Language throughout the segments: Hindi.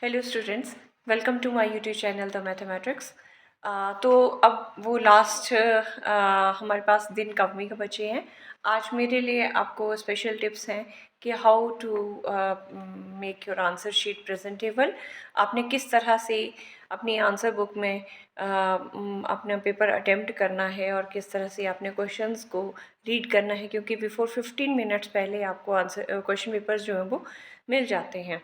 Hello students, welcome to my YouTube channel the mathematics. तो अब वो लास्ट हमारे पास दिन कमी के बचे हैं। आज मेरे लिए आपको स्पेशल टिप्स हैं कि how to make your answer sheet presentable. आपने किस तरह से अपनी आंसर बुक में अपना पेपर अटेम्प्ट करना है और किस तरह से आपने क्वेश्चंस को रीड करना है, क्योंकि बिफोर 15 मिनट्स पहले आपको आंसर क्वेश्चन पेपर्स जो हैं वो मिल जाते हैं।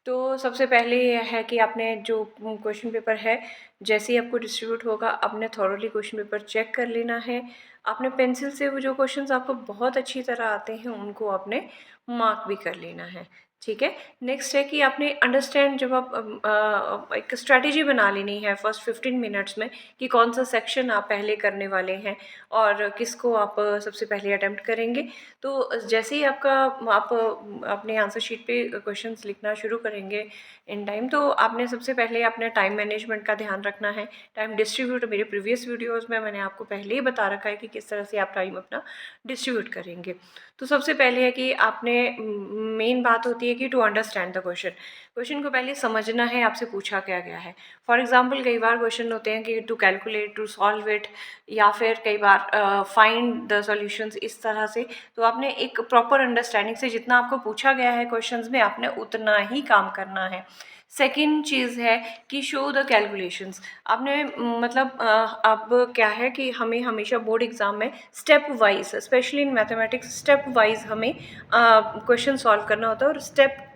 तो सबसे पहले ये है कि आपने जो क्वेश्चन पेपर है, जैसे ही आपको डिस्ट्रीब्यूट होगा, आपने थॉरोली क्वेश्चन पेपर चेक कर लेना है। आपने पेंसिल से वो जो क्वेश्चंस आपको बहुत अच्छी तरह आते हैं उनको आपने मार्क भी कर लेना है। ठीक है। नेक्स्ट है कि आपने अंडरस्टैंड, जब आप एक स्ट्रैटेजी बना लेनी है फर्स्ट 15 मिनट्स में कि कौन सा सेक्शन आप पहले करने वाले हैं और किसको आप सबसे पहले अटेम्प्ट करेंगे। तो जैसे ही आप अपने आंसर शीट पे क्वेश्चंस लिखना शुरू करेंगे इन टाइम, तो आपने सबसे पहले अपने टाइम मैनेजमेंट का ध्यान रखना है। टाइम डिस्ट्रीब्यूट मेरे प्रीवियस वीडियोस में मैंने आपको पहले ही बता रखा है कि किस तरह से आप टाइम अपना डिस्ट्रीब्यूट करेंगे। तो सबसे पहले है कि आपने मेन बात होती है कि टू अंडरस्टैंड द क्वेश्चन को पहले समझना है आपसे पूछा क्या गया है। फॉर एग्जाम्पल, कई बार क्वेश्चन होते हैं कि to calculate, to solve it, या फिर कई बार फाइंड द सॉल्यूशंस, इस तरह से। तो आपने एक प्रॉपर अंडरस्टैंडिंग से जितना आपको पूछा गया है क्वेश्चंस में, आपने उतना ही काम करना है। सेकंड चीज़ है कि शो द कैलकुलेशंस। आपने अब क्या है कि हमें हमेशा बोर्ड एग्जाम में step wise, specially in mathematics, step wise हमें क्वेश्चन सॉल्व करना होता है और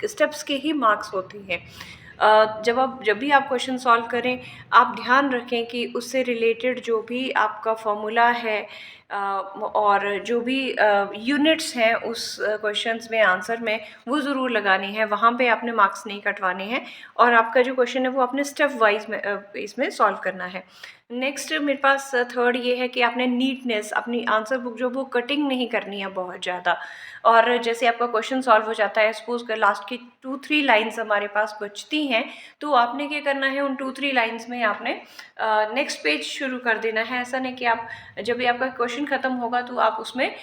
स्टेप्स के ही मार्क्स होते हैं। जब भी आप क्वेश्चन सॉल्व करें, आप ध्यान रखें कि उससे रिलेटेड जो भी आपका फॉर्मूला है और जो भी यूनिट्स हैं उस क्वेश्चंस में, आंसर में, वो ज़रूर लगानी है। वहाँ पे आपने मार्क्स नहीं कटवाने हैं और आपका जो क्वेश्चन है वो आपने स्टेप वाइज में इसमें सॉल्व करना है। नेक्स्ट मेरे पास थर्ड ये है कि आपने नीटनेस, अपनी आंसर बुक जो वो कटिंग नहीं करनी है बहुत ज़्यादा। और जैसे आपका क्वेश्चन सॉल्व हो जाता है, सपोज कर लास्ट की 2-3 लाइन्स हमारे पास बचती हैं, तो आपने क्या करना है, उन 2-3 लाइन्स में आपने नेक्स्ट पेज शुरू कर देना है। ऐसा नहीं कि आप जब भी आपका क्वेश्चन ख़त्म होगा तो आप उसमें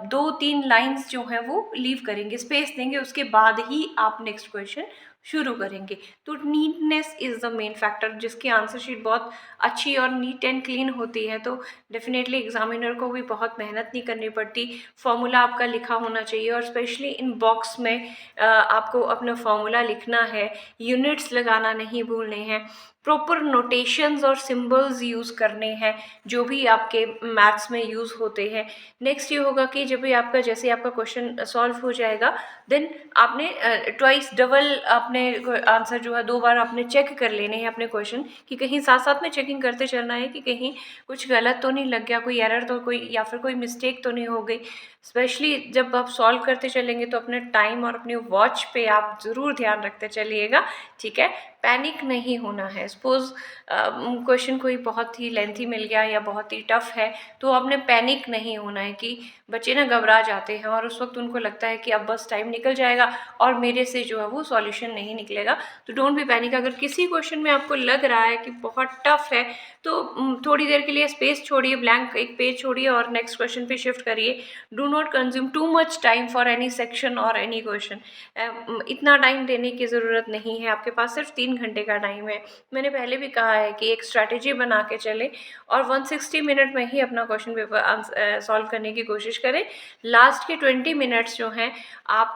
2-3 लाइन्स जो हैं वो लीव करेंगे, स्पेस देंगे, उसके बाद ही आप नेक्स्ट क्वेश्चन शुरू करेंगे। तो neatness is the main factor. जिसकी आंसर शीट बहुत अच्छी और नीट एंड क्लीन होती है, तो डेफिनेटली एग्जामिनर को भी बहुत मेहनत नहीं करनी पड़ती। फॉर्मूला आपका लिखा होना चाहिए और स्पेशली इन बॉक्स में आपको अपना फॉर्मूला लिखना है, यूनिट्स लगाना नहीं भूलने हैं, प्रॉपर नोटेशंस और सिंबल्स यूज़ करने हैं जो भी आपके मैथ्स में यूज़ होते हैं। नेक्स्ट ये होगा कि जब भी आपका, जैसे आपका क्वेश्चन सॉल्व हो जाएगा, देन आपने ट्वाइस डबल आपने आंसर जो है 2 बार आपने चेक कर लेने हैं अपने क्वेश्चन, कि कहीं साथ साथ में चेकिंग करते चलना है कि कहीं कुछ गलत तो नहीं लग गया, कोई एरर तो, कोई या फिर कोई मिस्टेक तो नहीं हो गई। स्पेशली जब आप सॉल्व करते चलेंगे तो अपने टाइम और अपनी वॉच पे आप ज़रूर ध्यान रखते चलिएगा। ठीक है। पैनिक नहीं होना है। सपोज़ क्वेश्चन कोई बहुत ही लेंथी मिल गया या बहुत ही टफ है, तो आपने पैनिक नहीं होना है। कि बच्चे ना घबरा जाते हैं और उस वक्त उनको लगता है कि अब बस टाइम निकल जाएगा और मेरे से जो है वो सॉल्यूशन नहीं निकलेगा। तो डोंट बी पैनिक। अगर किसी क्वेश्चन में आपको लग रहा है कि बहुत टफ है, तो थोड़ी देर के लिए स्पेस छोड़िए, ब्लैंक एक पेज छोड़िए और नेक्स्ट क्वेश्चन पे शिफ्ट करिए। Do not consume too much time for any section और एनी क्वेश्चन। इतना टाइम देने की ज़रूरत नहीं है, आपके पास सिर्फ 3 घंटे का टाइम है। मैंने पहले भी कहा है कि एक स्ट्रैटेजी बना के चले और 160 मिनट में ही अपना क्वेश्चन पेपर सॉल्व करने की कोशिश करें। लास्ट के 20 मिनट्स जो हैं आप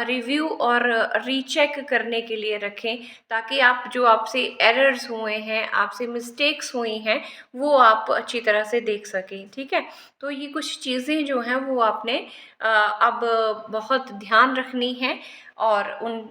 रिव्यू और रीचेक करने के लिए रखें, ताकि आप जो आपसे एरर्स हुए हैं, आपसे मिस्टेक्स हुई हैं, वो आप अच्छी तरह से देख सकें। ठीक है। तो ये कुछ चीज़ें जो हैं वो आपने अब बहुत ध्यान रखनी है। और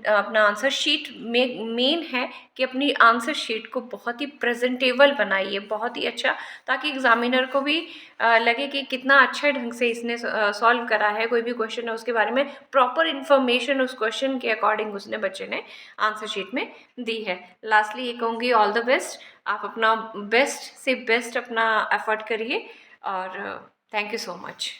अपना आंसर शीट में मेन है कि अपनी आंसर शीट को बहुत ही प्रेजेंटेबल बनाइए, बहुत ही अच्छा, ताकि एग्जामिनर को भी लगे कि कितना अच्छे ढंग से इसने सॉल्व करा है। कोई भी क्वेश्चन है उसके बारे में प्रॉपर इन्फॉर्मेशन उस क्वेश्चन के अकॉर्डिंग उसने, बच्चे ने आंसर शीट में दी है। लास्टली ये कहूँगी, ऑल द बेस्ट। आप अपना बेस्ट से बेस्ट अपना एफर्ट करिए और थैंक यू सो मच।